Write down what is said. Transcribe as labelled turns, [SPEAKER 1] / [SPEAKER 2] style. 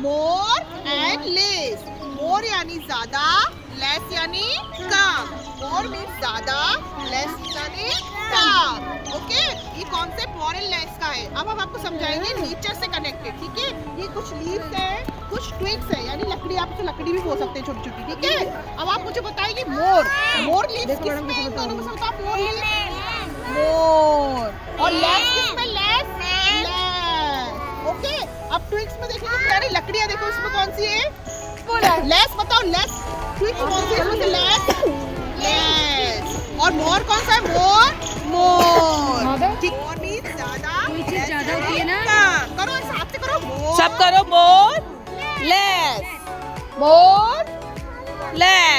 [SPEAKER 1] More and less. मोर यानी ज्यादा, less यानी कम। मोर मीन्स ज्यादा, लेस यानी कम। ओके, ये कॉन्सेप्ट मॉरल लेस का है। अब हम आपको समझाएंगे नेचर से कनेक्टेड, ठीक है। ये कुछ लीव्स है, कुछ ट्विग्स है, यानी लकड़ी, आप उसे लकड़ी भी बोल सकते हैं छोटी छोटी, ठीक है। अब आप मुझे बताइए मोर लीव्स किसमें, इन दोनों में से बताओ। मोर लीव्स, मोर। और लेस किसमें, लेस, लेस। ओके, अब ट्विग्स में देखिए कितनी सारी लकड़ियां, देखो इसमें कौन सी है, लेस। बताओ लेस ट्विग्स कौन सी है इसमें से, लेस, लेस। और मोर कौन सा है, मोर, ठीक। मोर मीन्स ज्यादा,
[SPEAKER 2] कोई चीज ज्यादा होती है ना।
[SPEAKER 1] करो ऐसे हाथ से करो, मोर।
[SPEAKER 3] सब करो, मोर लेस, मोर लेस।